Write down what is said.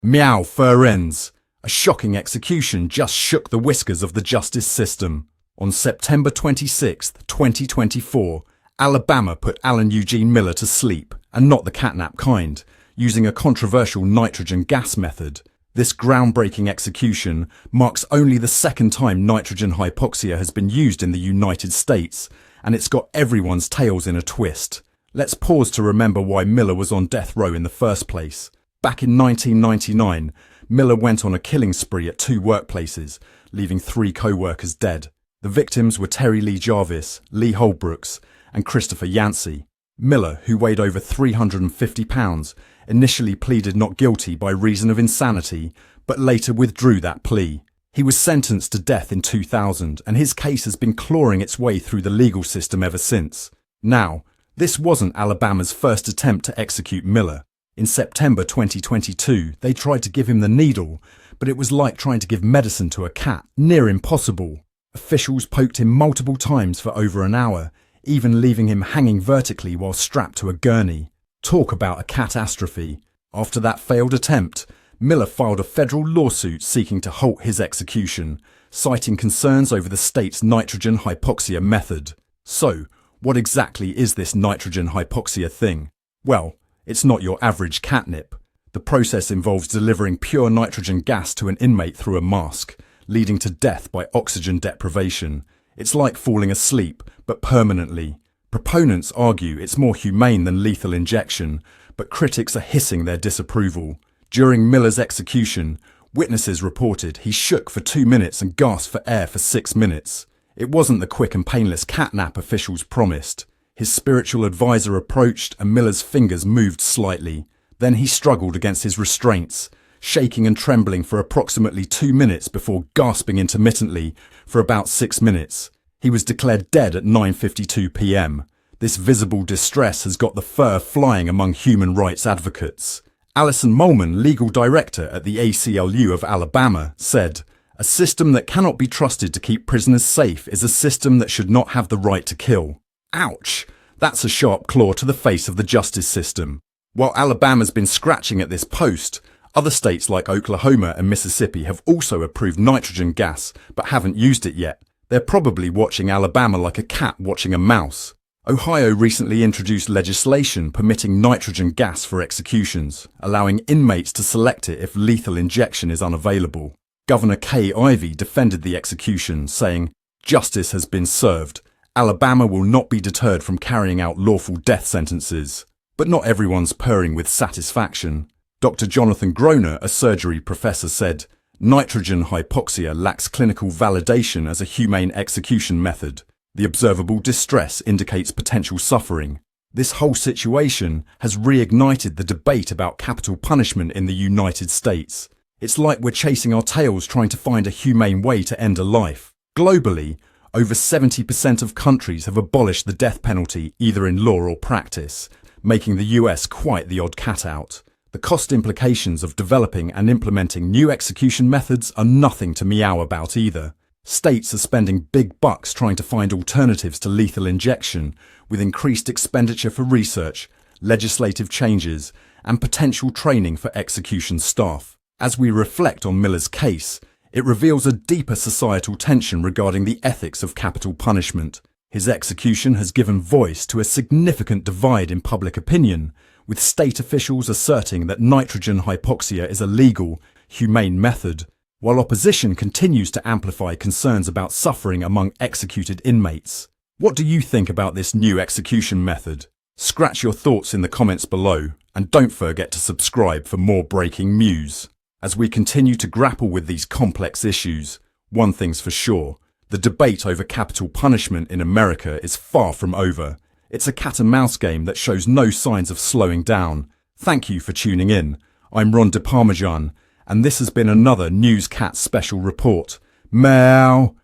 Meow fur ends. A shocking execution just shook the whiskers of the justice system. On September 26, 2024, Alabama put Alan Eugene Miller to sleep, and not the catnap kind, using a controversial nitrogen gas method. This groundbreaking execution marks only the second time nitrogen hypoxia has been used in the United States, and it's got everyone's tails in a twist. Let's pause to remember why Miller was on death row in the first place. Back in 1999, Miller went on a killing spree at 2 workplaces, leaving 3 co-workers dead. The victims were Terry Lee Jarvis, Lee Holbrooks, and Christopher Yancey. Miller, who weighed over 350 pounds, initially pleaded not guilty by reason of insanity, but later withdrew that plea. He was sentenced to death in 2000, and his case has been clawing its way through the legal system ever since. Now, this wasn't Alabama's first attempt to execute Miller. In September 2022, they tried to give him the needle, but it was like trying to give medicine to a cat, near impossible. Officials poked him multiple times for over an hour, even leaving him hanging vertically while strapped to a gurney. Talk about a catastrophe. After that failed attempt, Miller filed a federal lawsuit seeking to halt his execution, citing concerns over the state's nitrogen hypoxia method. So, what exactly is this nitrogen hypoxia thing? Well, it's not your average catnip. The process involves delivering pure nitrogen gas to an inmate through a mask, leading to death by oxygen deprivation. It's like falling asleep, but permanently. Proponents argue it's more humane than lethal injection, but critics are hissing their disapproval. During Miller's execution, witnesses reported he shook for 2 minutes and gasped for air for 6 minutes. It wasn't the quick and painless catnap officials promised. His spiritual advisor approached and Miller's fingers moved slightly. Then he struggled against his restraints, shaking and trembling for approximately 2 minutes before gasping intermittently for about 6 minutes. He was declared dead at 9:52 p.m. This visible distress has got the fur flying among human rights advocates. Alison Molman, legal director at the ACLU of Alabama, said, "A system that cannot be trusted to keep prisoners safe is a system that should not have the right to kill." Ouch! That's a sharp claw to the face of the justice system. While Alabama's been scratching at this post, other states like Oklahoma and Mississippi have also approved nitrogen gas but haven't used it yet. They're probably watching Alabama like a cat watching a mouse. Ohio recently introduced legislation permitting nitrogen gas for executions, allowing inmates to select it if lethal injection is unavailable. Governor Kay Ivey defended the execution, saying, "Justice has been served. Alabama will not be deterred from carrying out lawful death sentences." But not everyone's purring with satisfaction. Dr. Jonathan Groner, a surgery professor, said, "Nitrogen hypoxia lacks clinical validation as a humane execution method. The observable distress indicates potential suffering." This whole situation has reignited the debate about capital punishment in the United States. It's like we're chasing our tails trying to find a humane way to end a life. Globally, over 70% of countries have abolished the death penalty either in law or practice, making the US quite the odd cat out. The cost implications of developing and implementing new execution methods are nothing to meow about either. States are spending big bucks trying to find alternatives to lethal injection, with increased expenditure for research, legislative changes, and potential training for execution staff. As we reflect on Miller's case, it reveals a deeper societal tension regarding the ethics of capital punishment. His execution has given voice to a significant divide in public opinion, with state officials asserting that nitrogen hypoxia is a legal, humane method, while opposition continues to amplify concerns about suffering among executed inmates. What do you think about this new execution method? Scratch your thoughts in the comments below, and don't forget to subscribe for more breaking news. As we continue to grapple with these complex issues, one thing's for sure, the debate over capital punishment in America is far from over. It's a cat and mouse game that shows no signs of slowing down. Thank you for tuning in. I'm Ron DeParmesan, and this has been another Newscat Special Report. Meow!